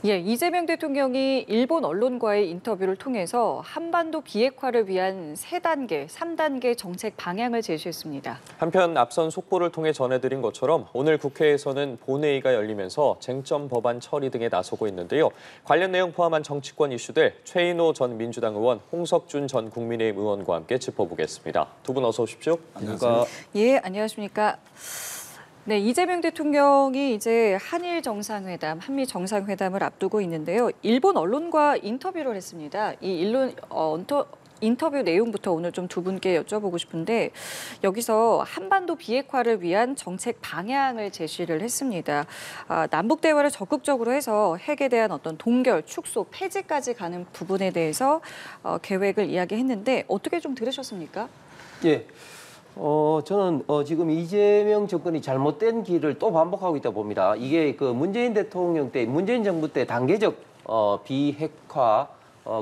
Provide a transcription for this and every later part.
예, 이재명 대통령이 일본 언론과의 인터뷰를 통해서 한반도 비핵화를 위한 3단계, 3단계 정책 방향을 제시했습니다. 한편 앞선 속보를 통해 전해드린 것처럼 오늘 국회에서는 본회의가 열리면서 쟁점 법안 처리 등에 나서고 있는데요. 관련 내용 포함한 정치권 이슈들 최인호 전 민주당 의원, 홍석준 전 국민의힘 의원과 함께 짚어보겠습니다. 두 분 어서 오십시오. 안녕하세요. 예, 안녕하십니까. 네, 이재명 대통령이 이제 한일 정상회담, 한미 정상회담을 앞두고 있는데요. 일본 언론과 인터뷰를 했습니다. 인터뷰 내용부터 오늘 좀 두 분께 여쭤보고 싶은데 여기서 한반도 비핵화를 위한 정책 방향을 제시를 했습니다. 남북 대화를 적극적으로 해서 핵에 대한 어떤 동결, 축소, 폐지까지 가는 부분에 대해서 계획을 이야기했는데 어떻게 좀 들으셨습니까? 예. 저는 지금 이재명 정권이 잘못된 길을 또 반복하고 있다 봅니다. 이게 그 문재인 대통령 때, 문재인 정부 때 단계적 비핵화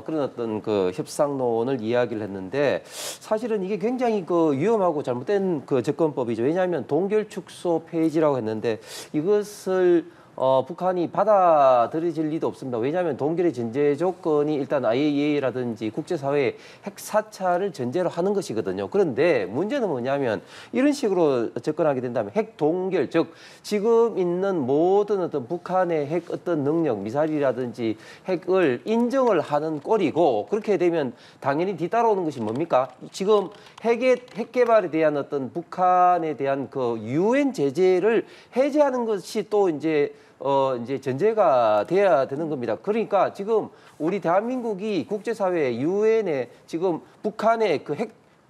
그런 어떤 그 협상론을 이야기를 했는데 사실은 이게 굉장히 그 위험하고 잘못된 그 접근법이죠. 왜냐하면 동결 축소 폐지라고 했는데 이것을 북한이 받아들여질 리도 없습니다. 왜냐하면 동결의 전제 조건이 일단 IAEA라든지 국제사회의 핵 사찰을 전제로 하는 것이거든요. 그런데 문제는 뭐냐면 이런 식으로 접근하게 된다면 핵 동결, 즉 지금 있는 모든 어떤 북한의 핵 어떤 능력, 미사일이라든지 핵을 인정을 하는 꼴이고 그렇게 되면 당연히 뒤따라오는 것이 뭡니까? 지금 핵 개발에 대한 어떤 북한에 대한 그 유엔 제재를 해제하는 것이 또 이제 전제가 돼야 되는 겁니다. 그러니까 지금 우리 대한민국이 국제사회 유엔에 지금 북한의 그 핵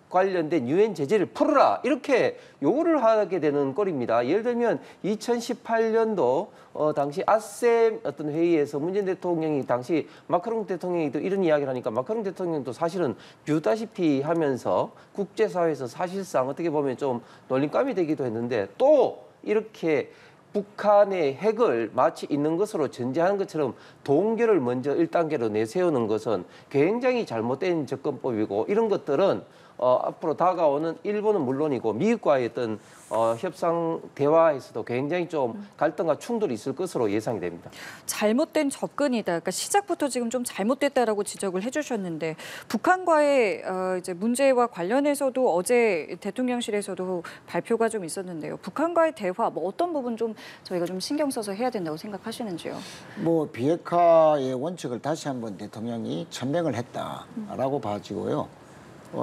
관련된 유엔 제재를 풀어라 이렇게 요구를 하게 되는 꼴입니다. 예를 들면 2018년도 당시 아셈 어떤 회의에서 문재인 대통령이 당시 마크롱 대통령이 또 이런 이야기를 하니까 마크롱 대통령도 사실은 비웃다시피 하면서 국제사회에서 사실상 어떻게 보면 좀 놀림감이 되기도 했는데 또 이렇게 북한의 핵을 마치 있는 것으로 전제하는 것처럼 동결을 먼저 1단계로 내세우는 것은 굉장히 잘못된 접근법이고 이런 것들은 앞으로 다가오는 일본은 물론이고 미국과의 어떤 협상 대화에서도 굉장히 좀 갈등과 충돌이 있을 것으로 예상이 됩니다. 잘못된 접근이다. 그러니까 시작부터 지금 좀 잘못됐다라고 지적을 해주셨는데 북한과의 이제 문제와 관련해서도 어제 대통령실에서도 발표가 좀 있었는데요. 북한과의 대화 뭐 어떤 부분 좀 저희가 좀 신경 써서 해야 된다고 생각하시는지요? 뭐 비핵화의 원칙을 다시 한번 대통령이 천명을 했다라고 봐지고요.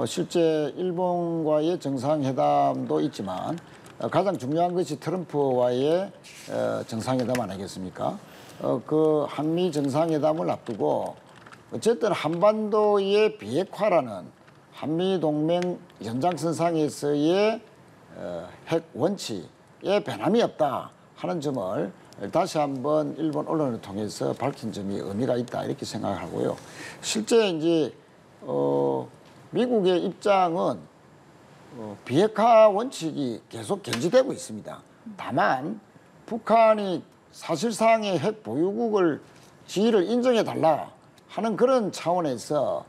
실제 일본과의 정상회담도 있지만 가장 중요한 것이 트럼프와의 정상회담 아니겠습니까? 그 한미 정상회담을 앞두고 어쨌든 한반도의 비핵화라는 한미 동맹 연장선상에서의 핵 원칙에 변함이 없다 하는 점을 다시 한번 일본 언론을 통해서 밝힌 점이 의미가 있다 이렇게 생각하고요. 실제 이제 미국의 입장은 비핵화 원칙이 계속 견지되고 있습니다. 다만 북한이 사실상의 핵 보유국을 지위를 인정해달라 하는 그런 차원에서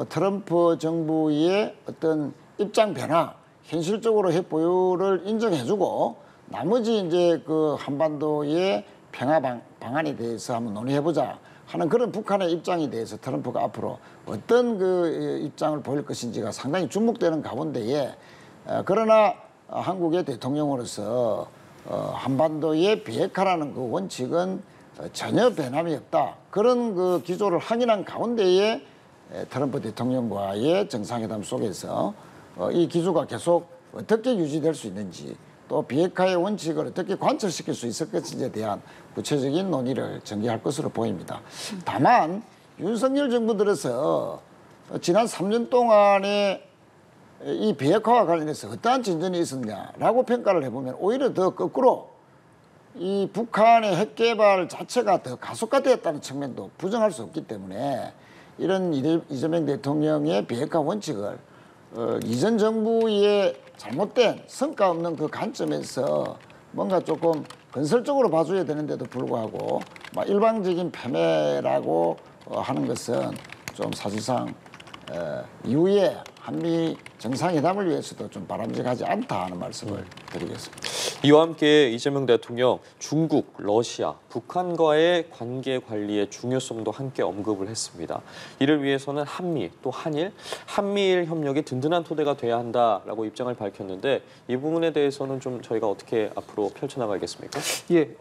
트럼프 정부의 어떤 입장 변화, 현실적으로 핵 보유를 인정해주고 나머지 이제 그 한반도의 평화 방안에 대해서 한번 논의해보자 하는 그런 북한의 입장에 대해서 트럼프가 앞으로 어떤 그 입장을 보일 것인지가 상당히 주목되는 가운데에 그러나 한국의 대통령으로서 한반도의 비핵화라는 그 원칙은 전혀 변함이 없다. 그런 그 기조를 확인한 가운데에 트럼프 대통령과의 정상회담 속에서 이 기조가 계속 어떻게 유지될 수 있는지 또 비핵화의 원칙을 어떻게 관철시킬 수 있을 것인지에 대한 구체적인 논의를 전개할 것으로 보입니다. 다만 윤석열 정부 들어서 지난 3년 동안에 이 비핵화와 관련해서 어떠한 진전이 있었냐라고 평가를 해보면 오히려 더 거꾸로 이 북한의 핵 개발 자체가 더 가속화되었다는 측면도 부정할 수 없기 때문에 이런 이재명 대통령의 비핵화 원칙을 이전 정부의 잘못된 성과 없는 그 관점에서 뭔가 조금 건설적으로 봐줘야 되는데도 불구하고 일방적인 패배라고 하는 것은 좀 사실상 이후에 한미 정상회담을 위해서도 좀 바람직하지 않다 하는 말씀을 드리겠습니다. 이와 함께 이재명 대통령 중국, 러시아, 북한과의 관계 관리의 중요성도 함께 언급을 했습니다. 이를 위해서는 한미 또 한미일 협력이 든든한 토대가 돼야 한다라고 입장을 밝혔는데 이 부분에 대해서는 좀 저희가 어떻게 앞으로 펼쳐나가겠습니까? 예,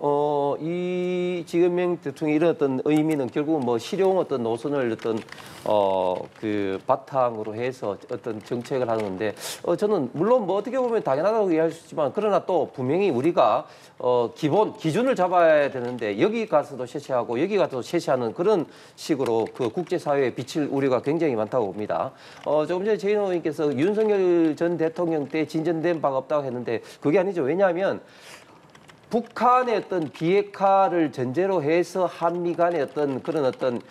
이 이재명 대통령의 이런 어떤 의미는 결국은 뭐 실용 어떤 노선을 어떤 그 바탕으로 해서 어떤 정책을 하는 건데 저는 물론 뭐 어떻게 보면 당연하다고 이해할 수 있지만 그러나 또 분명히 우리가 기준을 잡아야 되는데 여기 가서도 셰시하고 여기 가서도 셰시하는 그런 식으로 그 국제사회에 비칠 우려가 굉장히 많다고 봅니다. 조금 전에 최인호 의원님께서 윤석열 전 대통령 때 진전된 바가 없다고 했는데 그게 아니죠. 왜냐하면 북한의 어떤 비핵화를 전제로 해서 한미 간의 어떤 그런 어떤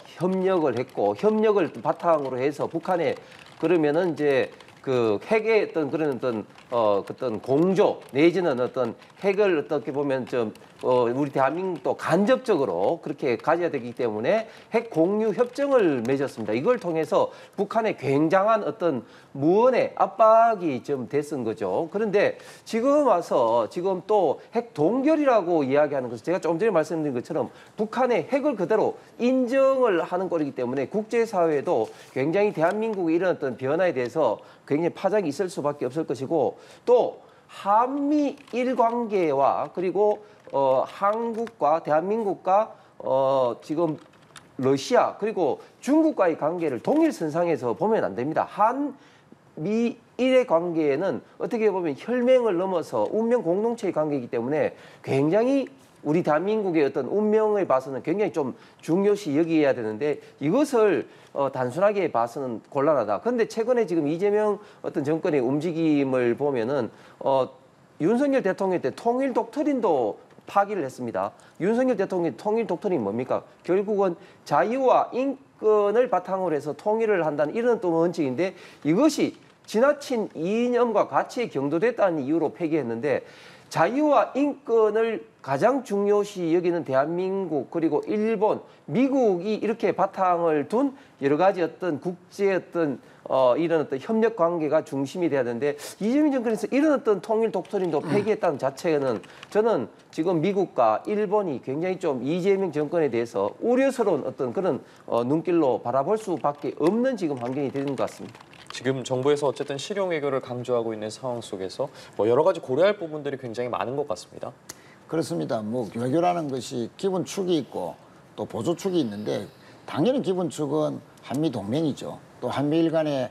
협력을 했고 협력을 바탕으로 해서 북한에 그러면은 이제 그 핵의 어떤 그런 어떤 공조 내지는 어떤 핵을 어떻게 보면 좀 우리 대한민국도 간접적으로 그렇게 가져야 되기 때문에 핵 공유 협정을 맺었습니다. 이걸 통해서 북한의 굉장한 어떤 무언의 압박이 좀 됐은 거죠. 그런데 지금 와서 지금 또 핵 동결이라고 이야기하는 것은 제가 조금 전에 말씀드린 것처럼 북한의 핵을 그대로 인정을 하는 꼴이기 때문에 국제사회도 굉장히 대한민국의 이런 어떤 변화에 대해서 굉장히 파장이 있을 수밖에 없을 것이고 또 한미일 관계와 그리고 한국과 대한민국과 지금 러시아 그리고 중국과의 관계를 동일선상에서 보면 안 됩니다. 한미일의 관계는 어떻게 보면 혈맹을 넘어서 운명 공동체의 관계이기 때문에 굉장히 우리 대한민국의 어떤 운명을 봐서는 굉장히 좀 중요시 여겨야 되는데 이것을 단순하게 봐서는 곤란하다. 그런데 최근에 지금 이재명 어떤 정권의 움직임을 보면은 윤석열 대통령 때 통일 독트린도 파기를 했습니다. 윤석열 대통령의 통일 독트린이 뭡니까? 결국은 자유와 인권을 바탕으로 해서 통일을 한다는 이런 또 원칙인데 이것이 지나친 이념과 가치에 경도됐다는 이유로 폐기했는데 자유와 인권을 가장 중요시 여기는 대한민국 그리고 일본, 미국이 이렇게 바탕을 둔 여러 가지 어떤 국제 어떤 이런 어떤 협력 관계가 중심이 돼야 되는데 이재명 정권에서 이런 어떤 통일 독트린도 폐기했다는 자체는 저는 지금 미국과 일본이 굉장히 좀 이재명 정권에 대해서 우려스러운 어떤 그런 눈길로 바라볼 수밖에 없는 지금 환경이 되는 것 같습니다. 지금 정부에서 어쨌든 실용 외교를 강조하고 있는 상황 속에서 뭐 여러 가지 고려할 부분들이 굉장히 많은 것 같습니다. 그렇습니다. 뭐 외교라는 것이 기본축이 있고 또 보조축이 있는데 당연히 기본축은 한미 동맹이죠. 또 한미일 간의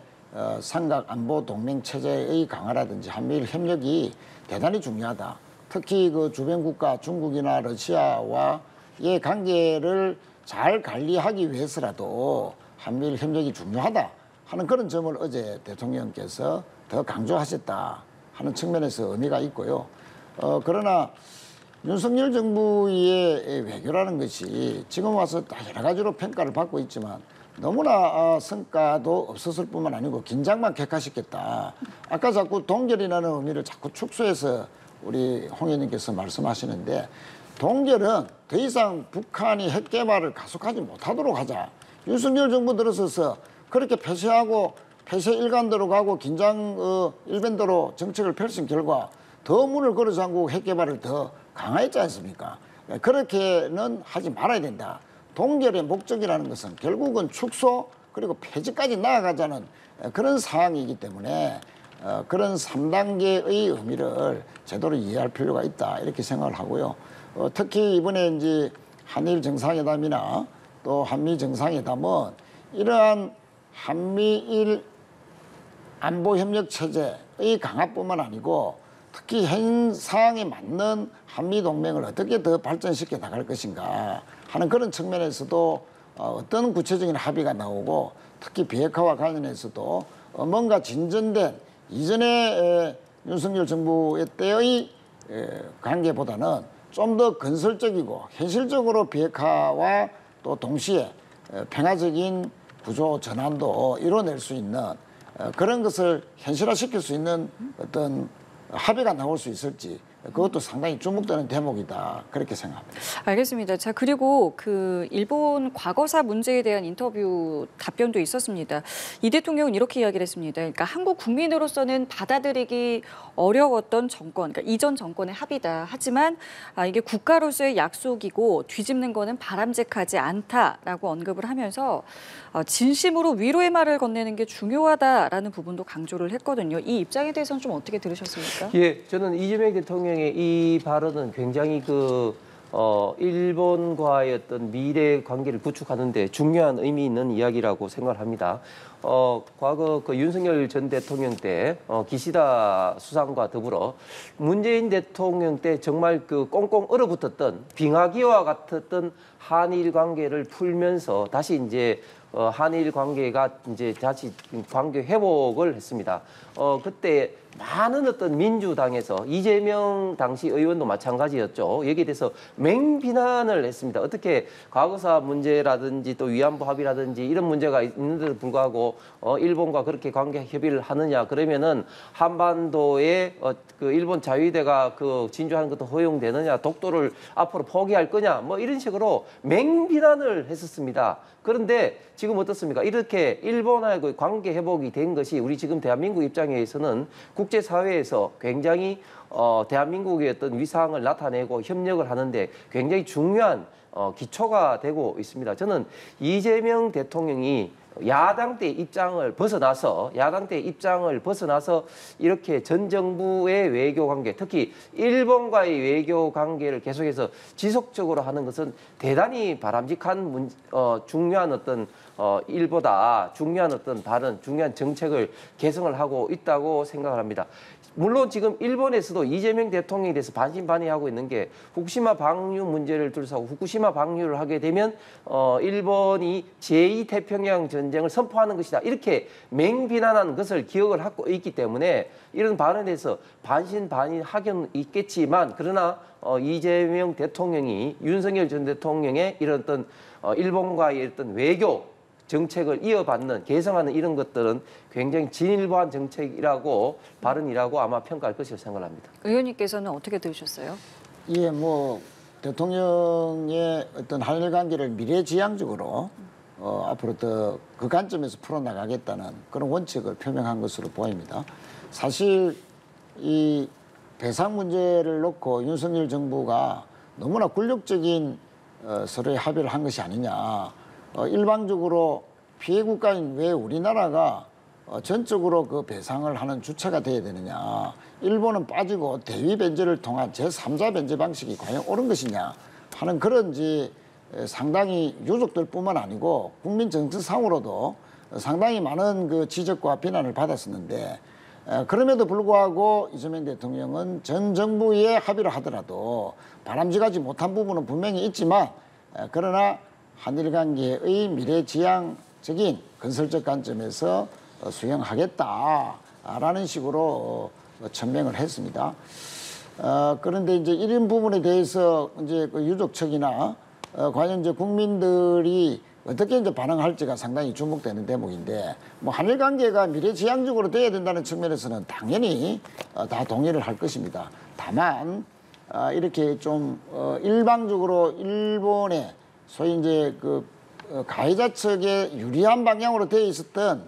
삼각 안보 동맹 체제의 강화라든지 한미일 협력이 대단히 중요하다. 특히 그 주변 국가 중국이나 러시아와의 관계를 잘 관리하기 위해서라도 한미일 협력이 중요하다 하는 그런 점을 어제 대통령께서 더 강조하셨다 하는 측면에서 의미가 있고요. 그러나 윤석열 정부의 외교라는 것이 지금 와서 다 여러 가지로 평가를 받고 있지만 너무나 성과도 없었을 뿐만 아니고 긴장만 격화시켰다. 아까 자꾸 동결이라는 의미를 자꾸 축소해서 우리 홍 의원님께서 말씀하시는데 동결은 더 이상 북한이 핵 개발을 가속하지 못하도록 하자. 윤석열 정부 들어서서 그렇게 폐쇄하고 폐쇄 일관도로 가고 긴장 일변도로 정책을 펼친 결과 더 문을 걸어 잠그고 핵 개발을 더 강화했지 않습니까? 그렇게는 하지 말아야 된다. 동결의 목적이라는 것은 결국은 축소 그리고 폐지까지 나아가자는 그런 상황이기 때문에 그런 3단계의 의미를 제대로 이해할 필요가 있다 이렇게 생각을 하고요. 특히 이번에 이제 한일 정상회담이나 또 한미 정상회담은 이러한 한미일 안보협력 체제의 강화뿐만 아니고 특히 현 상황에 맞는 한미동맹을 어떻게 더 발전시켜 나갈 것인가 하는 그런 측면에서도 어떤 구체적인 합의가 나오고 특히 비핵화와 관련해서도 뭔가 진전된 이전의 윤석열 정부의 때의 관계보다는 좀 더 건설적이고 현실적으로 비핵화와 또 동시에 평화적인 구조 전환도 이뤄낼 수 있는 그런 것을 현실화시킬 수 있는 어떤 합의가 나올 수 있을지 그것도 상당히 주목되는 대목이다 그렇게 생각합니다. 알겠습니다. 자, 그리고 그 일본 과거사 문제에 대한 인터뷰 답변도 있었습니다. 이 대통령은 이렇게 이야기를 했습니다. 그러니까 한국 국민으로서는 받아들이기 어려웠던 정권, 그러니까 이전 정권의 합의다. 하지만 이게 국가로서의 약속이고 뒤집는 거는 바람직하지 않다라고 언급을 하면서 진심으로 위로의 말을 건네는 게 중요하다라는 부분도 강조를 했거든요. 이 입장에 대해서는 좀 어떻게 들으셨습니까? 예, 저는 이재명 대통령의 이 발언은 굉장히 일본과의 어떤 미래 관계를 구축하는데 중요한 의미 있는 이야기라고 생각을 합니다. 과거 윤석열 전 대통령 때 기시다 수상과 더불어 문재인 대통령 때 정말 꽁꽁 얼어붙었던 빙하기와 같았던 한일 관계를 풀면서 다시 이제 한일 관계가 이제 다시 관계 회복을 했습니다. 그때 많은 어떤 민주당에서 이재명 당시 의원도 마찬가지였죠. 여기에 대해서 맹비난을 했습니다. 어떻게 과거사 문제라든지 또 위안부 합의라든지 이런 문제가 있는데도 불구하고 일본과 그렇게 관계 협의를 하느냐. 그러면은 한반도에 일본 자위대가 진주하는 것도 허용되느냐. 독도를 앞으로 포기할 거냐. 뭐 이런 식으로 맹비난을 했었습니다. 그런데 지금 어떻습니까? 이렇게 일본하고의 관계 회복이 된 것이 우리 지금 대한민국 입장에서는 국제사회에서 굉장히 대한민국의 어떤 위상을 나타내고 협력을 하는데 굉장히 중요한 기초가 되고 있습니다. 저는 이재명 대통령이 야당 때 입장을 벗어나서 이렇게 전 정부의 외교 관계, 특히 일본과의 외교 관계를 계속해서 지속적으로 하는 것은 대단히 바람직한 중요한 어떤 일보다 중요한 어떤 발언, 중요한 정책을 개성을 하고 있다고 생각을 합니다. 물론 지금 일본에서도 이재명 대통령에 대해서 반신반의하고 있는 게 후쿠시마 방류 문제를 둘러싸고 후쿠시마 방류를 하게 되면 일본이 제2태평양 전쟁을 선포하는 것이다. 이렇게 맹비난한 것을 기억을 하고 있기 때문에 이런 발언에 대해서 반신반의하긴 있겠지만 그러나 이재명 대통령이 윤석열 전 대통령의 이런 어떤 일본과의 어떤 외교 정책을 이어받는, 개성하는 이런 것들은 굉장히 진일보한 정책이라고 발언이라고 아마 평가할 것이라고 생각합니다. 의원님께서는 어떻게 들으셨어요? 예, 뭐 대통령의 어떤 한일 관계를 미래지향적으로 앞으로 더 그 관점에서 풀어나가겠다는 그런 원칙을 표명한 것으로 보입니다. 사실 이 배상 문제를 놓고 윤석열 정부가 너무나 굴욕적인 서로의 합의를 한 것이 아니냐. 일방적으로 피해 국가인 왜 우리나라가 전적으로 그 배상을 하는 주체가 돼야 되느냐. 일본은 빠지고 대위 변제를 통한 제3자 변제 방식이 과연 옳은 것이냐 하는 그런지 상당히 유족들뿐만 아니고 국민 정서상으로도 상당히 많은 그 지적과 비난을 받았었는데 그럼에도 불구하고 이재명 대통령은 전 정부의 합의를 하더라도 바람직하지 못한 부분은 분명히 있지만 그러나 한일 관계의 미래지향적인 건설적 관점에서 수행하겠다라는 식으로 천명을 했습니다. 그런데 이제 이런 부분에 대해서 이제 그 유족 측이나 과연 이제 국민들이 어떻게 이제 반응할지가 상당히 주목되는 대목인데 뭐 한일 관계가 미래지향적으로 돼야 된다는 측면에서는 당연히 다 동의를 할 것입니다. 다만 이렇게 좀 일방적으로 일본의 소위 이제 그 가해자 측에 유리한 방향으로 되어 있었던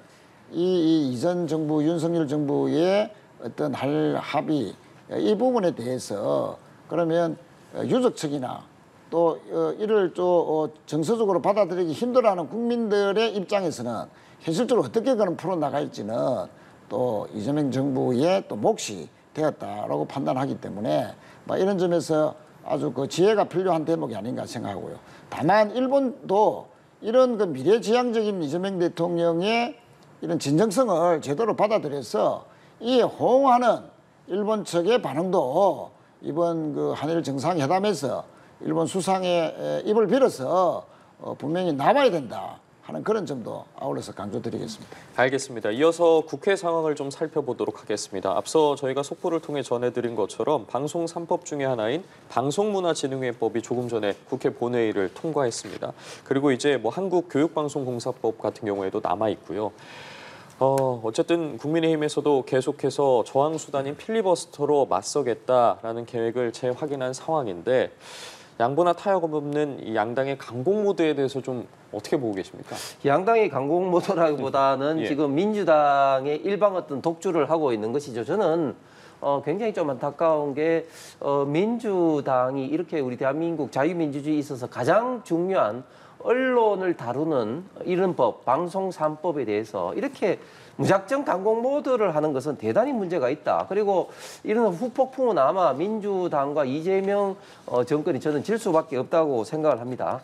이전 정부 윤석열 정부의 어떤 합의 이 부분에 대해서 그러면 유족 측이나 또 이를 또 정서적으로 받아들이기 힘들어하는 국민들의 입장에서는 현실적으로 어떻게 그런 풀어나갈지는 또 이재명 정부의 또 몫이 되었다라고 판단하기 때문에 이런 점에서 아주 그 지혜가 필요한 대목이 아닌가 생각하고요. 다만 일본도 이런 그 미래지향적인 이재명 대통령의 이런 진정성을 제대로 받아들여서 이에 호응하는 일본 측의 반응도 이번 그 한일 정상회담에서 일본 수상의 입을 빌어서 분명히 나와야 된다 하는 그런 점도 아울러서 강조드리겠습니다. 알겠습니다. 이어서 국회 상황을 좀 살펴보도록 하겠습니다. 앞서 저희가 속보를 통해 전해드린 것처럼 방송 3법 중에 하나인 방송문화진흥회법이 조금 전에 국회 본회의를 통과했습니다. 그리고 이제 뭐 한국교육방송공사법 같은 경우에도 남아 있고요. 어쨌든 국민의힘에서도 계속해서 저항 수단인 필리버스터로 맞서겠다라는 계획을 재확인한 상황인데 양보나 타협 없는 이 양당의 강공 모드에 대해서 좀 어떻게 보고 계십니까? 양당의 강공 모드라기보다는 예. 지금 민주당의 일방 어떤 독주를 하고 있는 것이죠. 저는 굉장히 좀 안타까운 게 민주당이 이렇게 우리 대한민국 자유민주주의에 있어서 가장 중요한 언론을 다루는 이런 법, 방송 3법에 대해서 이렇게 무작정 강공 모드를 하는 것은 대단히 문제가 있다. 그리고 이런 후폭풍은 아마 민주당과 이재명 정권이 저는 질 수밖에 없다고 생각을 합니다.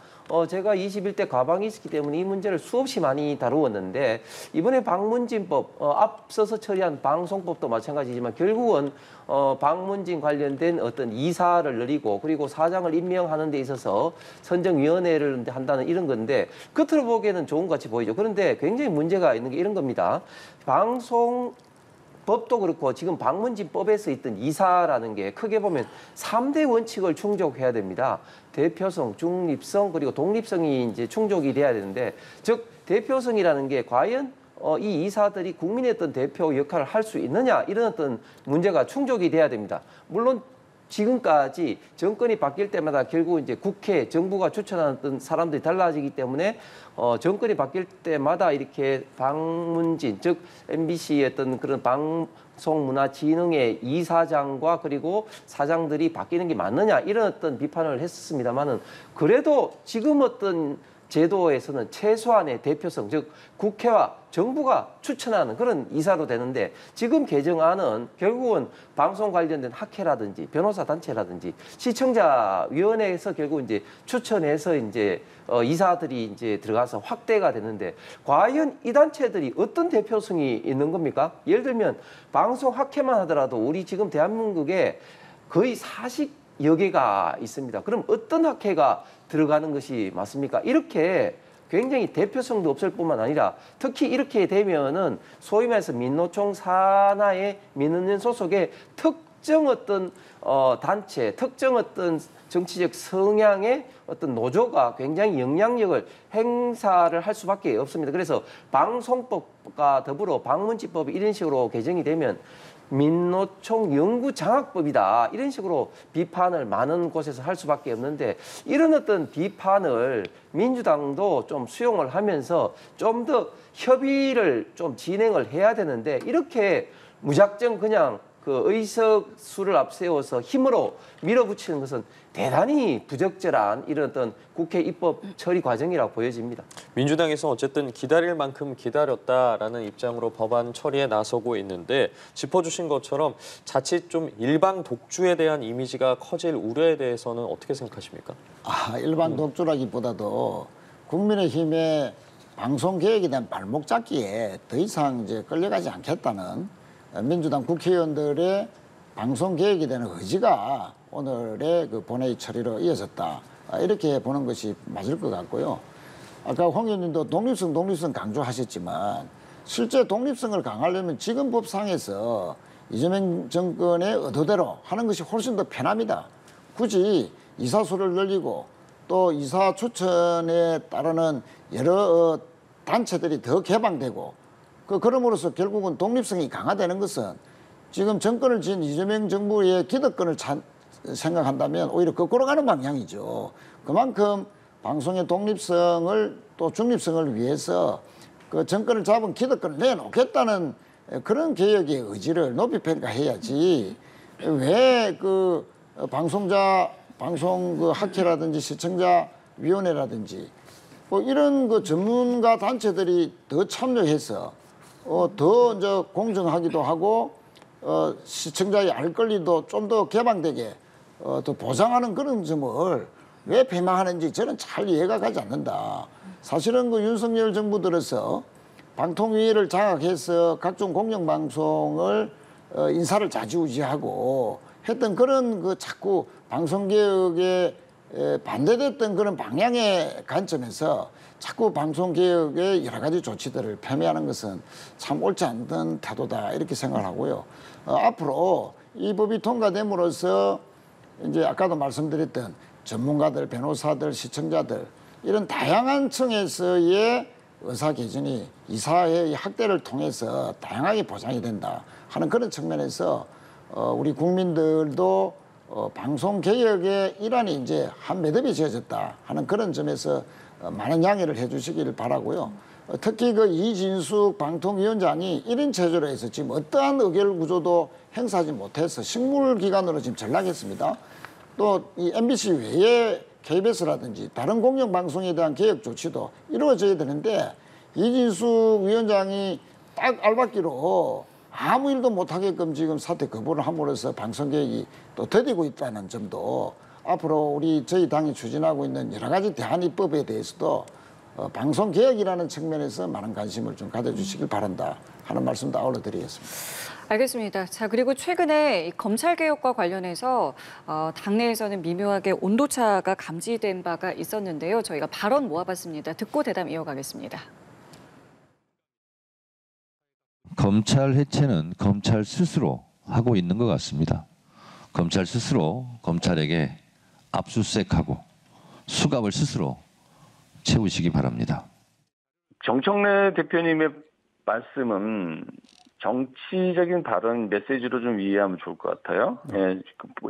제가 21대 과방이 있었기 때문에 이 문제를 수없이 많이 다루었는데 이번에 방문진법, 앞서서 처리한 방송법도 마찬가지지만 결국은 방문진 관련된 어떤 이사를 늘리고 그리고 사장을 임명하는 데 있어서 선정위원회를 한다는 이런 건데 겉으로 보기에는 좋은 것 같이 보이죠. 그런데 굉장히 문제가 있는 게 이런 겁니다. 방송법도 그렇고 지금 방문진법에서 있던 이사라는 게 크게 보면 3대 원칙을 충족해야 됩니다. 대표성, 중립성, 그리고 독립성이 이제 충족이 돼야 되는데 즉 대표성이라는 게 과연 이 이사들이 국민의 어떤 대표 역할을 할 수 있느냐 이런 어떤 문제가 충족이 돼야 됩니다. 물론 지금까지 정권이 바뀔 때마다 결국 이제 국회, 정부가 추천하는 사람들이 달라지기 때문에 정권이 바뀔 때마다 이렇게 방문진, 즉 MBC의 어떤 그런 방송문화진흥의 이사장과 그리고 사장들이 바뀌는 게 맞느냐 이런 어떤 비판을 했습니다만은 그래도 지금 어떤 제도에서는 최소한의 대표성, 즉 국회와 정부가 추천하는 그런 이사로 되는데 지금 개정안은 결국은 방송 관련된 학회라든지 변호사 단체라든지 시청자위원회에서 결국 이제 추천해서 이제 이사들이 이제 들어가서 확대가 되는데 과연 이 단체들이 어떤 대표성이 있는 겁니까? 예를 들면 방송 학회만 하더라도 우리 지금 대한민국에 거의 40여 개가 있습니다. 그럼 어떤 학회가 들어가는 것이 맞습니까? 이렇게 굉장히 대표성도 없을 뿐만 아니라 특히 이렇게 되면은 소위 말해서 민노총 산하의 민원연 소속의 특정 어떤 단체, 특정 어떤 정치적 성향의 어떤 노조가 굉장히 영향력을 행사를 할 수밖에 없습니다. 그래서 방송법과 더불어 방문지법이 이런 식으로 개정이 되면 민노총 연구장악법이다 이런 식으로 비판을 많은 곳에서 할 수밖에 없는데 이런 어떤 비판을 민주당도 좀 수용을 하면서 좀 더 협의를 좀 진행을 해야 되는데 이렇게 무작정 그냥 그 의석수를 앞세워서 힘으로 밀어붙이는 것은 대단히 부적절한 이런 어떤 국회 입법 처리 과정이라고 보여집니다. 민주당에서 어쨌든 기다릴 만큼 기다렸다라는 입장으로 법안 처리에 나서고 있는데 짚어주신 것처럼 자칫 좀 일방 독주에 대한 이미지가 커질 우려에 대해서는 어떻게 생각하십니까? 일반 독주라기보다도 국민의힘의 방송 개혁에 대한 발목 잡기에 더 이상 이제 끌려가지 않겠다는 민주당 국회의원들의 방송 개혁에 대한 의지가 오늘의 그 본회의 처리로 이어졌다. 이렇게 보는 것이 맞을 것 같고요. 아까 홍 의원님도 독립성 강조하셨지만 실제 독립성을 강화하려면 지금 법상에서 이재명 정권의 의도대로 하는 것이 훨씬 더 편합니다. 굳이 이사수를 늘리고 또 이사 추천에 따르는 여러 단체들이 더 개방되고 그럼으로써 결국은 독립성이 강화되는 것은 지금 정권을 지은 이재명 정부의 기득권을 생각한다면 오히려 거꾸로 가는 방향이죠. 그만큼 방송의 독립성을 또 중립성을 위해서 그 정권을 잡은 기득권을 내놓겠다는 그런 개혁의 의지를 높이 평가해야지 왜 그 방송 그 학회라든지 시청자위원회라든지 뭐 이런 그 전문가 단체들이 더 참여해서 더 이제 공정하기도 하고 시청자의 알 권리도 좀 더 개방되게 더 보장하는 그런 점을 왜 폐망하는지 저는 잘 이해가 가지 않는다. 사실은 그 윤석열 정부 들어서 방통위를 장악해서 각종 공영방송을 인사를 좌지우지하고 했던 그런 그 자꾸 방송개혁에 반대됐던 그런 방향의 관점에서 자꾸 방송개혁의 여러 가지 조치들을 폄훼하는 것은 참 옳지 않던 태도다 이렇게 생각을 하고요. 앞으로 이 법이 통과됨으로써 이제 아까도 말씀드렸던 전문가들, 변호사들, 시청자들 이런 다양한 층에서의 의사 기준이 이사회의 학대를 통해서 다양하게 보장이 된다 하는 그런 측면에서 우리 국민들도 방송 개혁의 일환이 이제 한 매듭이 지어졌다 하는 그런 점에서 많은 양해를 해주시길 바라고요. 특히 그 이진숙 방통위원장이 1인 체제로 해서 지금 어떠한 의결 구조도 행사하지 못해서 식물기관으로 지금 전락했습니다. 또 이 MBC 외에 KBS라든지 다른 공영방송에 대한 개혁 조치도 이루어져야 되는데 이진숙 위원장이 딱 알박기로 아무 일도 못하게끔 지금 사퇴 거부를 함으로써 방송 개혁이 또 더디고 있다는 점도 앞으로 저희 당이 추진하고 있는 여러 가지 대안입법에 대해서도 방송 개혁이라는 측면에서 많은 관심을 좀 가져주시길 바란다 하는 말씀도 아울러 드리겠습니다. 알겠습니다. 자, 그리고 최근에 이 검찰 개혁과 관련해서 당내에서는 미묘하게 온도차가 감지된 바가 있었는데요. 저희가 발언 모아봤습니다. 듣고 대담 이어가겠습니다. 검찰 해체는 검찰 스스로 하고 있는 것 같습니다. 검찰 스스로 검찰에게 압수수색하고 수갑을 스스로 채우시기 바랍니다. 정청래 대표님의 말씀은 정치적인 발언 메시지로 좀 이해하면 좋을 것 같아요. 예,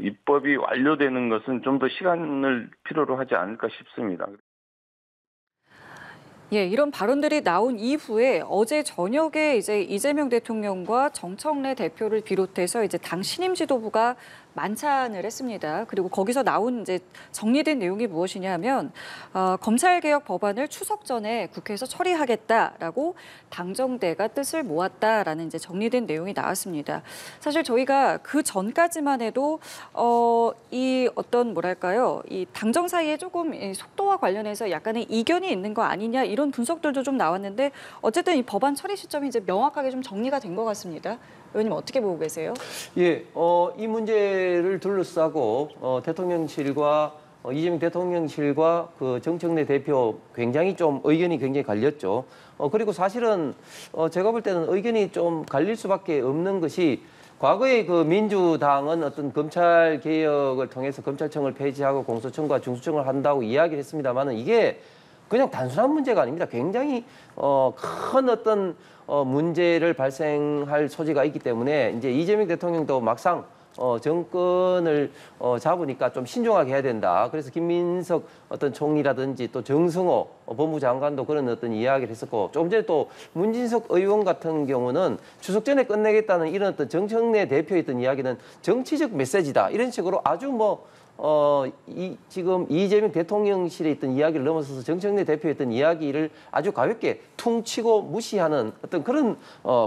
입법이 완료되는 것은 좀 더 시간을 필요로 하지 않을까 싶습니다. 예, 이런 발언들이 나온 이후에 어제 저녁에 이제 이재명 대통령과 정청래 대표를 비롯해서 이제 당 신임 지도부가 만찬을 했습니다. 그리고 거기서 나온 이제 정리된 내용이 무엇이냐 하면 검찰개혁 법안을 추석 전에 국회에서 처리하겠다라고 당정대가 뜻을 모았다라는 이제 정리된 내용이 나왔습니다. 사실 저희가 그 전까지만 해도 이 어떤 뭐랄까요, 이 당정 사이에 조금 속도와 관련해서 약간의 이견이 있는 거 아니냐 이런 분석들도 좀 나왔는데 어쨌든 이 법안 처리 시점이 이제 명확하게 좀 정리가 된 것 같습니다. 의원님 어떻게 보고 계세요? 예, 이 문제를 둘러싸고 대통령실과 이재명 대통령실과 그 정청래 대표 굉장히 좀 의견이 굉장히 갈렸죠. 그리고 사실은 제가 볼 때는 의견이 좀 갈릴 수밖에 없는 것이 과거에 그 민주당은 어떤 검찰 개혁을 통해서 검찰청을 폐지하고 공소청과 중수청을 한다고 이야기를 했습니다만은 이게 그냥 단순한 문제가 아닙니다. 굉장히 큰 어떤 문제를 발생할 소지가 있기 때문에 이제 이재명 대통령도 막상 정권을 잡으니까 좀 신중하게 해야 된다. 그래서 김민석 어떤 총리라든지 또 정승호 법무부 장관도 그런 어떤 이야기를 했었고 조금 전에 또 문진석 의원 같은 경우는 추석 전에 끝내겠다는 이런 어떤 정청래 대표의 어떤 이야기는 정치적 메시지다. 이런 식으로 아주 지금 이재명 대통령실에 있던 이야기를 넘어서서 정청래 대표의 있던 이야기를 아주 가볍게 퉁치고 무시하는 어떤 그런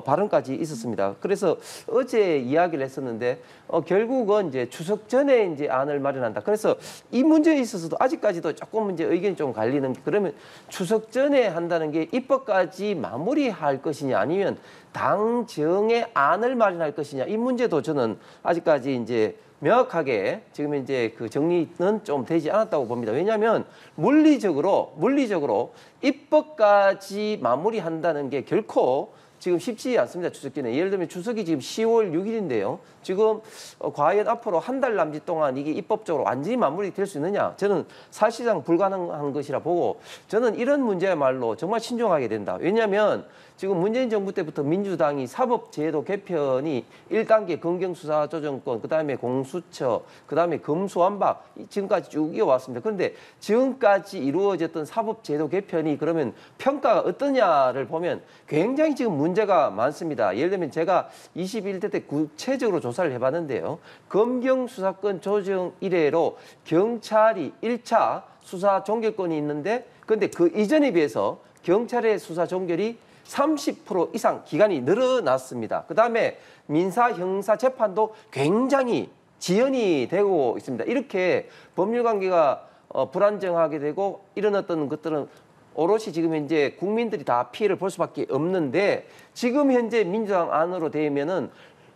발언까지 있었습니다. 그래서 어제 이야기를 했었는데 결국은 이제 추석 전에 이제 안을 마련한다. 그래서 이 문제에 있어서도 아직까지도 조금 이제 의견이 좀 갈리는 게 그러면 추석 전에 한다는 게 입법까지 마무리할 것이냐 아니면 당정의 안을 마련할 것이냐 이 문제도 저는 아직까지 이제 명확하게 지금 이제 그 정리는 좀 되지 않았다고 봅니다. 왜냐하면 물리적으로 입법까지 마무리한다는 게 결코 지금 쉽지 않습니다. 추석 전에. 예를 들면 추석이 지금 10월 6일인데요. 지금 과연 앞으로 한 달 남짓 동안 이게 입법적으로 완전히 마무리될 수 있느냐. 저는 사실상 불가능한 것이라 보고 저는 이런 문제야말로 정말 신중하게 된다. 왜냐하면 지금 문재인 정부 때부터 민주당이 사법제도 개편이 1단계 검경수사조정권, 그다음에 공수처, 그다음에 검수완박 지금까지 쭉 이어왔습니다. 그런데 지금까지 이루어졌던 사법제도 개편이 그러면 평가가 어떠냐를 보면 굉장히 지금 문제가 많습니다. 예를 들면 제가 21대 때 구체적으로 조사를 해봤는데요. 검경수사권 조정 이래로 경찰이 1차 수사 종결권이 있는데 그런데 그 이전에 비해서 경찰의 수사 종결이 30% 이상 기간이 늘어났습니다. 그다음에 민사 형사 재판도 굉장히 지연이 되고 있습니다. 이렇게 법률 관계가 불안정하게 되고 이런 어떤 것들은 오롯이 지금 현재 국민들이 다 피해를 볼 수밖에 없는데 지금 현재 민주당 안으로 되면은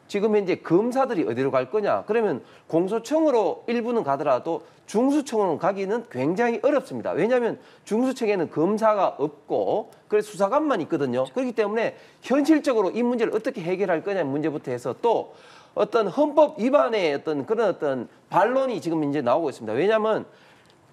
지금 현재 검사들이 어디로 갈 거냐? 그러면 공소청으로 일부는 가더라도 중수청으로 가기는 굉장히 어렵습니다. 왜냐하면 중수청에는 검사가 없고 그래서 수사관만 있거든요. 그렇기 때문에 현실적으로 이 문제를 어떻게 해결할 거냐 문제부터 해서 또 어떤 헌법 위반의 어떤 그런 어떤 반론이 지금 이제 나오고 있습니다. 왜냐하면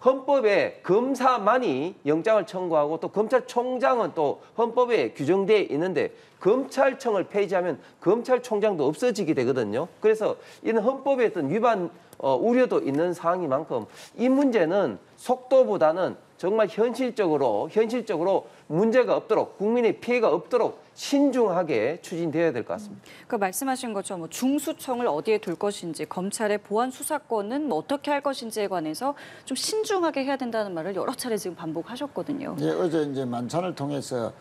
헌법에 검사만이 영장을 청구하고 또 검찰총장은 또 헌법에 규정되어 있는데 검찰청을 폐지하면 검찰총장도 없어지게 되거든요. 그래서 이런 헌법에 어떤 위반 우려도 있는 상황인 만큼 이 문제는 속도보다는 정말 현실적으로 문제가 없도록 국민의 피해가 없도록 신중하게 추진되어야 될 것 같습니다. 그 말씀하신 것처럼 뭐 중수청을 어디에 둘 것인지, 검찰의 보안 수사권은 뭐 어떻게 할 것인지에 관해서 좀 신중하게 해야 된다는 말을 여러 차례 지금 반복하셨거든요. 예, 어제 이제 만찬을 통해서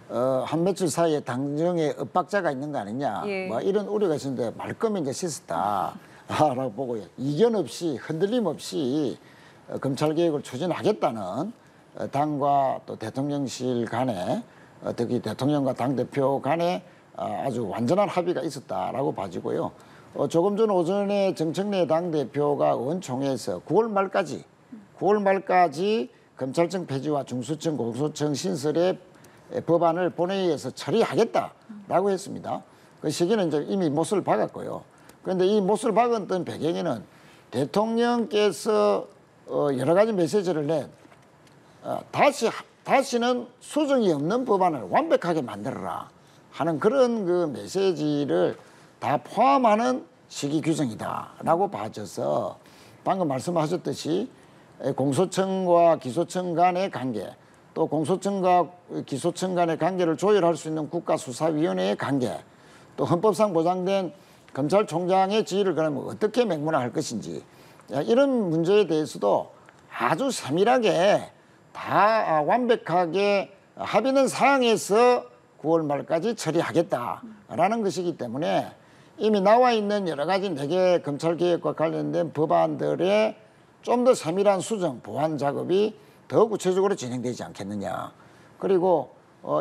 한 며칠 사이에 당정에 엇박자가 있는 거 아니냐, 예. 뭐 이런 우려가 있었는데 말끔히 이제 씻었다라고 보고요. 이견 없이 흔들림 없이 검찰 개혁을 추진하겠다는 당과 또 대통령실 간에 특히 대통령과 당대표 간에 아주 완전한 합의가 있었다라고 봐지고요. 조금 전 오전에 정청래 당대표가 의원총회에서 9월 말까지 검찰청 폐지와 중수청, 공소청 신설의 법안을 본회의에서 처리하겠다라고 했습니다. 그 시기는 이제 이미 못을 박았고요. 그런데 이 못을 박았던 배경에는 대통령께서 여러 가지 메시지를 낸 다시는 수정이 없는 법안을 완벽하게 만들어라 하는 그런 그 메시지를 다 포함하는 시기 규정이다라고 봐져서 방금 말씀하셨듯이 공소청과 기소청 간의 관계, 또 공소청과 기소청 간의 관계를 조율할 수 있는 국가수사위원회의 관계, 또 헌법상 보장된 검찰총장의 지위를 그러면 어떻게 명문화할 것인지, 이런 문제에 대해서도 아주 세밀하게 다 완벽하게 합의는 사항에서 9월 말까지 처리하겠다라는 것이기 때문에 이미 나와 있는 여러 가지 4개 검찰개혁과 관련된 법안들의 좀 더 세밀한 수정, 보완 작업이 더 구체적으로 진행되지 않겠느냐. 그리고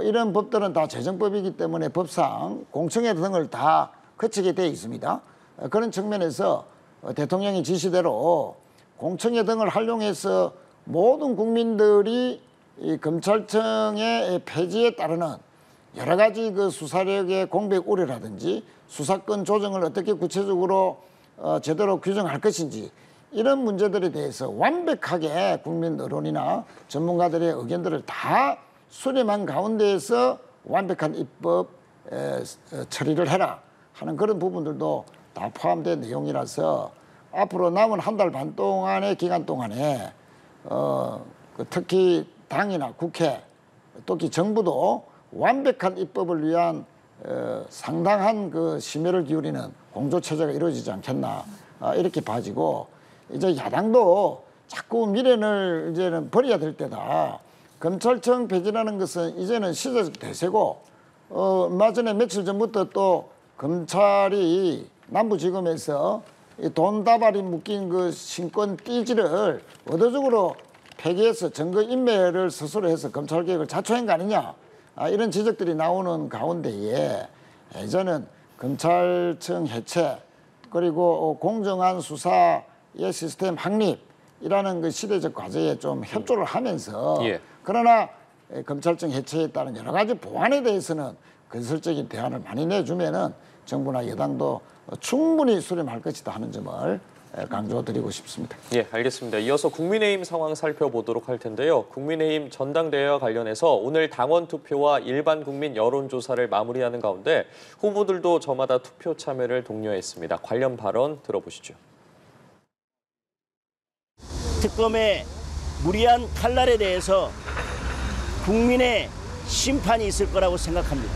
이런 법들은 다 재정법이기 때문에 법상 공청회 등을 다 거치게 되어 있습니다. 그런 측면에서 대통령의 지시대로 공청회 등을 활용해서 모든 국민들이 이 검찰청의 폐지에 따르는 여러 가지 그 수사력의 공백 우려라든지 수사권 조정을 어떻게 구체적으로 제대로 규정할 것인지, 이런 문제들에 대해서 완벽하게 국민 여론이나 전문가들의 의견들을 다 수렴한 가운데에서 완벽한 입법 처리를 해라 하는 그런 부분들도 다 포함된 내용이라서 앞으로 남은 1달 반 동안의 기간 동안에 특히 당이나 국회, 특히 정부도 완벽한 입법을 위한 상당한 그 심혈을 기울이는 공조체제가 이루어지지 않겠나, 이렇게 봐지고, 이제 야당도 자꾸 미련을 이제는 버려야 될 때다. 검찰청 폐지라는 것은 이제는 시대적 대세고, 얼마 전에 며칠 전부터 또 검찰이 남부지검에서 이 돈 다발이 묶인 그 신권 띠지를 의도적으로 폐기해서 증거 인멸을 스스로 해서 검찰개혁을 자초한 거 아니냐, 이런 지적들이 나오는 가운데에 저는 검찰청 해체 그리고 공정한 수사의 시스템 확립이라는 그 시대적 과제에 좀 협조를 하면서 그러나 검찰청 해체에 따른 여러 가지 보완에 대해서는 건설적인 대안을 많이 내주면은 정부나 여당도 충분히 수렴할 것이다 하는 점을 강조드리고 싶습니다. 예, 알겠습니다. 이어서 국민의힘 상황 살펴보도록 할 텐데요. 국민의힘 전당대회와 관련해서 오늘 당원 투표와 일반 국민 여론조사를 마무리하는 가운데 후보들도 저마다 투표 참여를 독려했습니다. 관련 발언 들어보시죠. 특검의 무리한 칼날에 대해서 국민의 심판이 있을 거라고 생각합니다.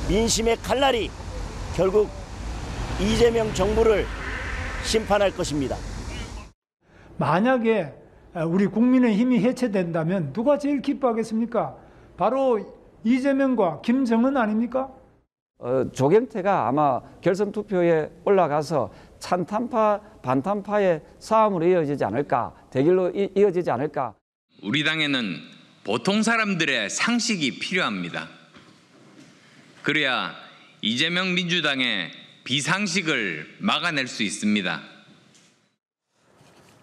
민심의 칼날이 결국 이재명 정부를 심판할 것입니다. 만약에 우리 국민의힘이 해체된다면 누가 제일 기뻐하겠습니까? 바로 이재명과 김정은 아닙니까? 조경태가 아마 결선 투표에 올라가서 찬탄파 반탄파의 싸움으로 이어지지 않을까, 대결로 이어지지 않을까. 우리 당에는 보통 사람들의 상식이 필요합니다. 그래야 이재명 민주당의 비상식을 막아낼 수 있습니다.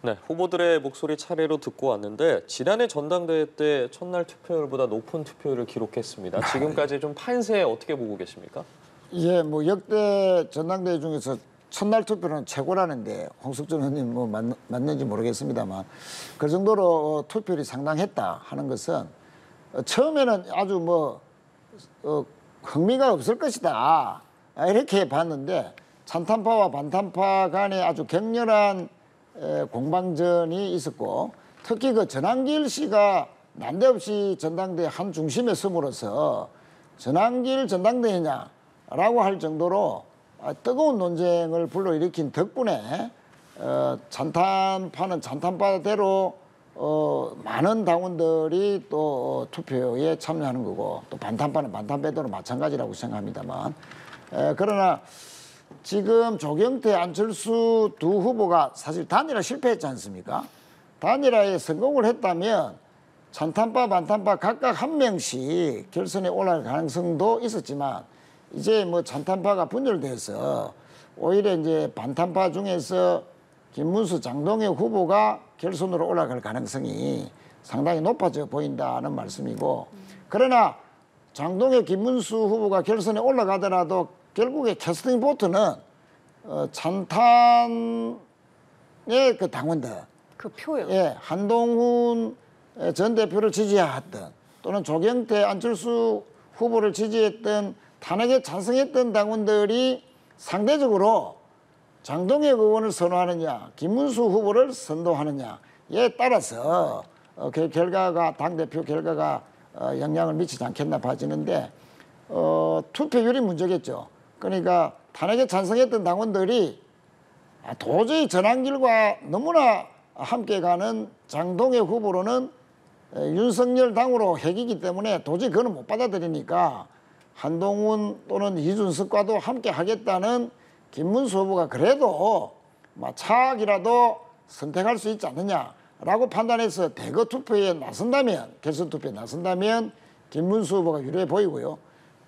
네, 후보들의 목소리 차례로 듣고 왔는데 지난해 전당대회 때 첫날 투표율보다 높은 투표율을 기록했습니다. 지금까지 좀 판세 어떻게 보고 계십니까? 예, 뭐 역대 전당대회 중에서 첫날 투표는 최고라는데 홍석준 의원님 뭐 맞는지 모르겠습니다만 그 정도로 투표율이 상당했다 하는 것은 처음에는 아주 뭐 흥미가 없을 것이다 이렇게 봤는데 찬탄파와 반탄파 간에 아주 격렬한 공방전이 있었고 특히 그 전한길 씨가 난데없이 전당대회 한 중심에 섬으로써 전한길 전당대회냐라고 할 정도로 뜨거운 논쟁을 불러일으킨 덕분에 찬탄파는 찬탄파대로 많은 당원들이 또 투표에 참여하는 거고 또 반탄파는 반탄파대로 마찬가지라고 생각합니다만 그러나 지금 조경태, 안철수 두 후보가 사실 단일화 실패했지 않습니까? 단일화에 성공을 했다면 찬탄파, 반탄파 각각 한 명씩 결선에 올라갈 가능성도 있었지만 이제 뭐 찬탄파가 분열돼서 오히려 이제 반탄파 중에서 김문수, 장동혁 후보가 결선으로 올라갈 가능성이 상당히 높아져 보인다는 말씀이고 그러나 장동혁, 김문수 후보가 결선에 올라가더라도 결국에 캐스팅 보트는 찬탄의 그 당원들 그 표요. 예, 한동훈 전 대표를 지지했던 또는 조경태, 안철수 후보를 지지했던 탄핵에 찬성했던 당원들이 상대적으로 장동혁 의원을 선호하느냐 김문수 후보를 선도하느냐에 따라서 결과가 당대표 결과가 영향을 미치지 않겠나 봐지는데 투표율이 문제겠죠. 그러니까 탄핵에 찬성했던 당원들이 도저히 전한길과 너무나 함께 가는 장동혁 후보로는 윤석열 당으로 핵이기 때문에 도저히 그거는 못 받아들이니까 한동훈 또는 이준석과도 함께 하겠다는 김문수 후보가 그래도 차악이라도 선택할 수 있지 않느냐라고 판단해서 대거 투표에 나선다면 결선 투표에 나선다면 김문수 후보가 유리해 보이고요.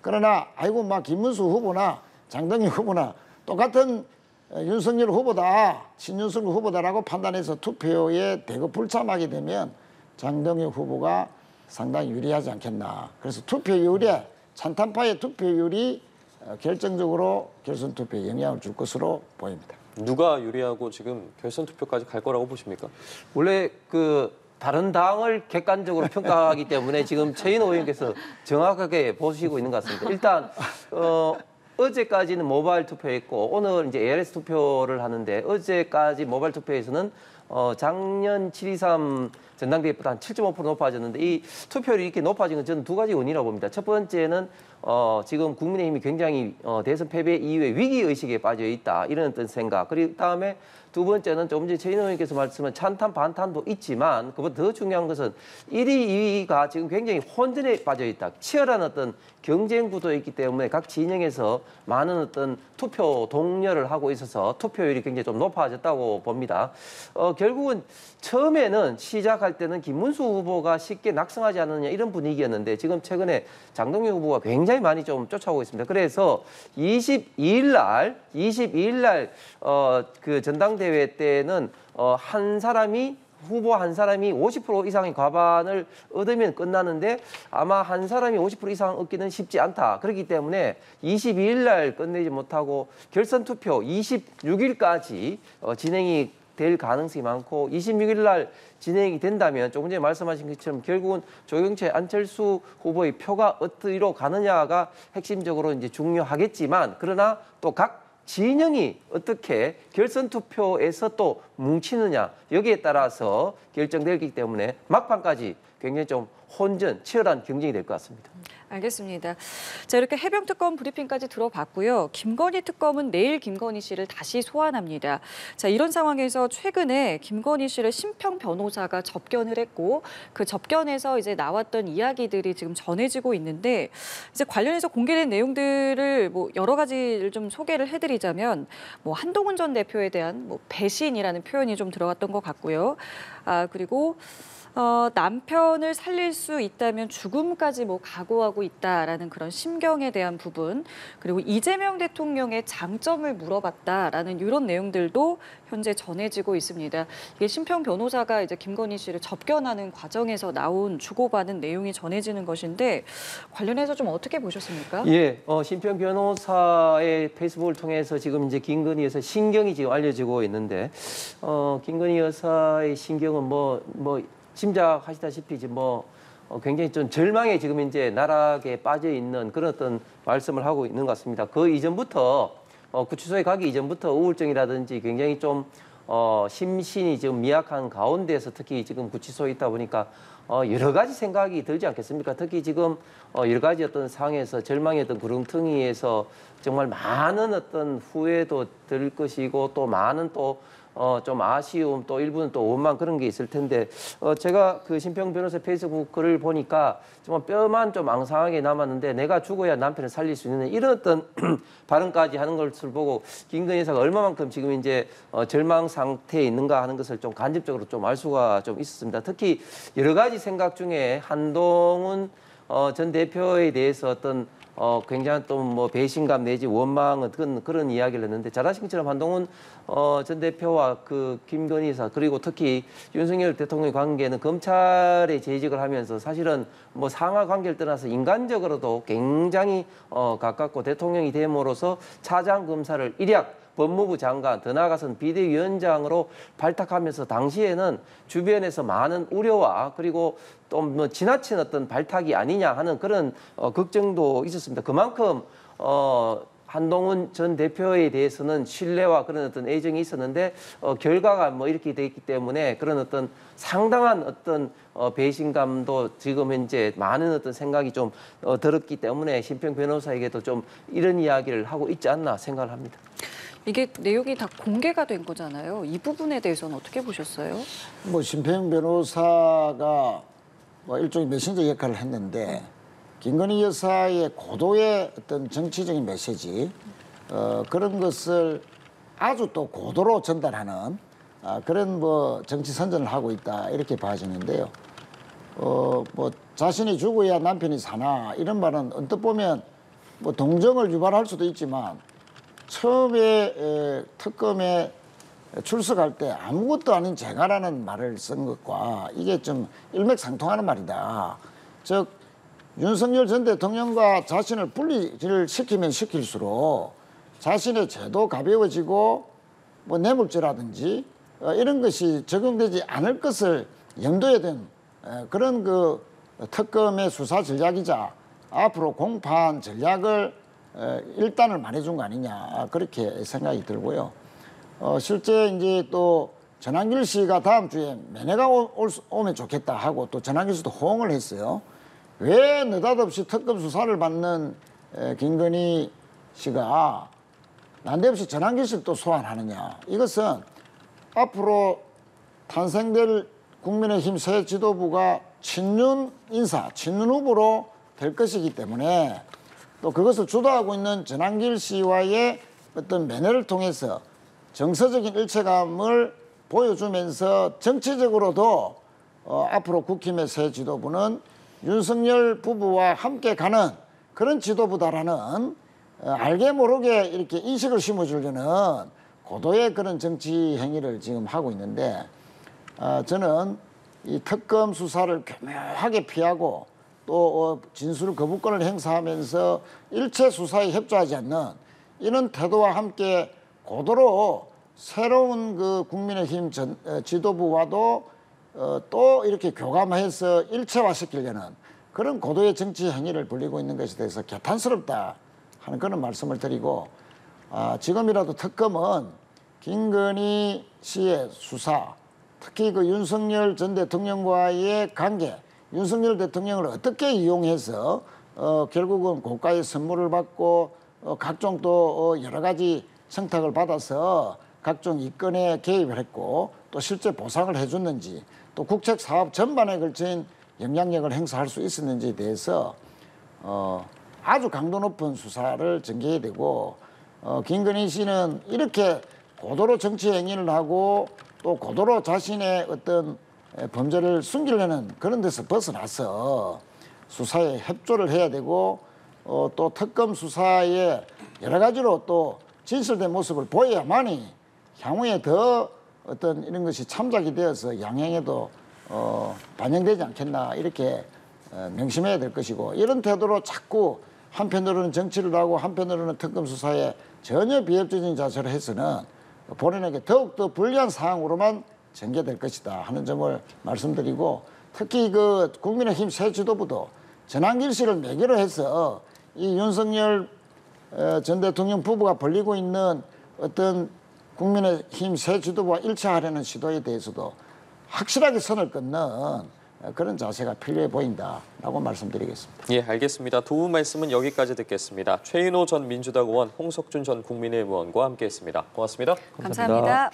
그러나 아이고 김문수 후보나 장동혁 후보나 똑같은 윤석열 후보다 신윤석 후보다라고 판단해서 투표에 대거 불참하게 되면 장동혁 후보가 상당히 유리하지 않겠나. 그래서 투표율에 찬탄파의 투표율이 결정적으로 결선 투표에 영향을 줄 것으로 보입니다. 누가 유리하고 지금 결선 투표까지 갈 거라고 보십니까? 원래 그 다른 당을 객관적으로 평가하기 때문에 지금 최인호 의원께서 정확하게 보시고 있는 것 같습니다. 일단 어제까지는 모바일 투표했고 오늘 이제 ARS 투표를 하는데 어제까지 모바일 투표에서는 작년 7.23 전당대회보다 한 7.5% 높아졌는데 이 투표율이 이렇게 높아진 건 저는 두 가지 원인이라고 봅니다. 첫 번째는 지금 국민의힘이 굉장히 대선 패배 이후에 위기의식에 빠져 있다 이런 어떤 생각. 그리고 다음에 두 번째는 조금 전에 최인호 의원께서 말씀한 찬탄 반탄도 있지만 그보다 더 중요한 것은 1위, 2위가 지금 굉장히 혼전에 빠져 있다. 치열한 어떤 경쟁 구도에 있기 때문에 각 진영에서 많은 어떤 투표 동료를 하고 있어서 투표율이 굉장히 좀 높아졌다고 봅니다. 결국은 처음에는 시작할 때는 김문수 후보가 쉽게 낙승하지 않느냐 이런 분위기였는데 지금 최근에 장동혁 후보가 굉장히 많이 좀 쫓아오고 있습니다. 그래서 22일 날 그 전당대회 때는 후보 한 사람이 50% 이상의 과반을 얻으면 끝나는데 아마 한 사람이 50% 이상 얻기는 쉽지 않다. 그렇기 때문에 22일 날 끝내지 못하고 결선 투표 26일까지 진행이 될 가능성이 많고 26일 날 진행이 된다면 조금 전에 말씀하신 것처럼 결국은 조경태, 안철수 후보의 표가 어디로 가느냐가 핵심적으로 이제 중요하겠지만 그러나 또 각 진영이 어떻게 결선 투표에서 또 뭉치느냐 여기에 따라서 결정되기 때문에 막판까지 굉장히 좀 혼전, 치열한 경쟁이 될 것 같습니다. 알겠습니다. 자, 이렇게 해병 특검 브리핑까지 들어봤고요. 김건희 특검은 내일 김건희 씨를 다시 소환합니다. 자, 이런 상황에서 최근에 김건희 씨를 심평 변호사가 접견을 했고 그 접견에서 이제 나왔던 이야기들이 지금 전해지고 있는데 이제 관련해서 공개된 내용들을 여러 가지를 좀 소개를 해드리자면 한동훈 전 대표에 대한 배신이라는 표현이 좀 들어갔던 것 같고요. 그리고 남편을 살릴 수 있다면 죽음까지 각오하고 있다라는 그런 심경에 대한 부분, 그리고 이재명 대통령의 장점을 물어봤다라는 이런 내용들도 현재 전해지고 있습니다. 이게 심평 변호사가 이제 김건희 씨를 접견하는 과정에서 나온 주고받은 내용이 전해지는 것인데 관련해서 좀 어떻게 보셨습니까? 예, 심평 변호사의 페이스북을 통해서 지금 이제 김건희 여사 신경이 지금 알려지고 있는데, 김건희 여사의 신경은 짐작하시다시피 지금 굉장히 좀 절망에 지금 이제 나락에 빠져 있는 그런 어떤 말씀을 하고 있는 것 같습니다. 그 이전부터 구치소에 가기 이전부터 우울증이라든지 굉장히 좀 심신이 지금 미약한 가운데서 특히 지금 구치소에 있다 보니까 여러 가지 생각이 들지 않겠습니까? 특히 지금 여러 가지 어떤 상황에서 절망의 어떤 구렁텅이에서 정말 많은 어떤 후회도 들 것이고 또 많은 또 좀 아쉬움 또 일부는 또 원망 그런 게 있을 텐데 제가 그 심평 변호사 페이스북 글을 보니까 정말 뼈만 좀 앙상하게 남았는데 내가 죽어야 남편을 살릴 수 있는 이런 어떤 발언까지 하는 것을 보고 김건희 여사가 얼마만큼 지금 이제 절망 상태에 있는가 하는 것을 좀 간접적으로 좀 알 수가 좀 있었습니다. 특히 여러 가지 생각 중에 한동훈 전 대표에 대해서 어떤 굉장한 또 배신감 내지 원망은 그런 이야기를 했는데 잘 아시는 것처럼 한동훈 전 대표와 그 김건희 여사 그리고 특히 윤석열 대통령의 관계는 검찰에 재직을 하면서 사실은 상하 관계를 떠나서 인간적으로도 굉장히 가깝고 대통령이 됨으로써 차장 검사를 일약 법무부 장관, 더 나아가서는 비대위원장으로 발탁하면서 당시에는 주변에서 많은 우려와 그리고 또 지나친 어떤 발탁이 아니냐 하는 그런 걱정도 있었습니다. 그만큼 한동훈 전 대표에 대해서는 신뢰와 그런 어떤 애정이 있었는데 결과가 이렇게 돼 있기 때문에 그런 어떤 상당한 어떤 배신감도 지금 현재 많은 어떤 생각이 좀 들었기 때문에 심평 변호사에게도 좀 이런 이야기를 하고 있지 않나 생각을 합니다. 이게 내용이 다 공개가 된 거잖아요. 이 부분에 대해서는 어떻게 보셨어요? 심평 변호사가 일종의 메신저 역할을 했는데 김건희 여사의 고도의 어떤 정치적인 메시지 그런 것을 아주 또 고도로 전달하는 그런 정치 선전을 하고 있다 이렇게 봐지는데요. 자신이 죽어야 남편이 사나 이런 말은 언뜻 보면 동정을 유발할 수도 있지만 처음에 특검에 출석할 때 아무것도 아닌 제가라는 말을 쓴 것과 이게 좀 일맥상통하는 말이다. 즉 윤석열 전 대통령과 자신을 분리를 시키면 시킬수록 자신의 죄도 가벼워지고 뇌물죄라든지 이런 것이 적용되지 않을 것을 염두에 둔 그런 그 특검의 수사 전략이자 앞으로 공판 전략을 일단을 말해준 거 아니냐 그렇게 생각이 들고요. 실제 이제 또 전한길 씨가 다음 주에 면회가 오면 좋겠다 하고 또 전한길 씨도 호응을 했어요. 왜 느닷없이 특검 수사를 받는 김건희 씨가 난데없이 전한길 씨를 또 소환하느냐. 이것은 앞으로 탄생될 국민의힘 새 지도부가 친윤 인사, 친윤 후보로 될 것이기 때문에 또 그것을 주도하고 있는 전한길 씨와의 어떤 면회를 통해서 정서적인 일체감을 보여주면서 정치적으로도 앞으로 국힘의 새 지도부는 윤석열 부부와 함께 가는 그런 지도부다라는 알게 모르게 이렇게 인식을 심어주려는 고도의 그런 정치 행위를 지금 하고 있는데 저는 이 특검 수사를 교묘하게 피하고 또 진술 거부권을 행사하면서 일체 수사에 협조하지 않는 이런 태도와 함께 고도로 새로운 그 국민의힘 지도부와도 또 이렇게 교감해서 일체화시키려는 그런 고도의 정치 행위를 벌이고 있는 것에 대해서 개탄스럽다 하는 그런 말씀을 드리고 지금이라도 특검은 김건희 씨의 수사 특히 그 윤석열 전 대통령과의 관계 윤석열 대통령을 어떻게 이용해서 결국은 고가의 선물을 받고 각종 또 여러 가지 청탁을 받아서 각종 이권에 개입을 했고 또 실제 보상을 해줬는지 또 국책 사업 전반에 걸친 영향력을 행사할 수 있었는지에 대해서 아주 강도 높은 수사를 전개해야 되고 김건희 씨는 이렇게 고도로 정치 행위를 하고 또 고도로 자신의 어떤 범죄를 숨기려는 그런 데서 벗어나서 수사에 협조를 해야 되고 또 특검 수사에 여러 가지로 또 진실된 모습을 보여야만이 향후에 더 어떤 이런 것이 참작이 되어서 양형에도 반영되지 않겠나 이렇게 명심해야 될 것이고 이런 태도로 자꾸 한편으로는 정치를 하고 한편으로는 특검 수사에 전혀 비협조적인 자세를 해서는 본인에게 더욱더 불리한 상황으로만 전개될 것이다 하는 점을 말씀드리고 특히 그 국민의힘 새 지도부도 전환길 씨를 매개로 해서 이 윤석열 전 대통령 부부가 벌리고 있는 어떤 국민의힘 새 지도부와 일치하려는 시도에 대해서도 확실하게 선을 끊는 그런 자세가 필요해 보인다라고 말씀드리겠습니다. 예, 알겠습니다. 두 분 말씀은 여기까지 듣겠습니다. 최인호 전 민주당 의원, 홍석준 전 국민의힘 의원과 함께했습니다. 고맙습니다. 감사합니다.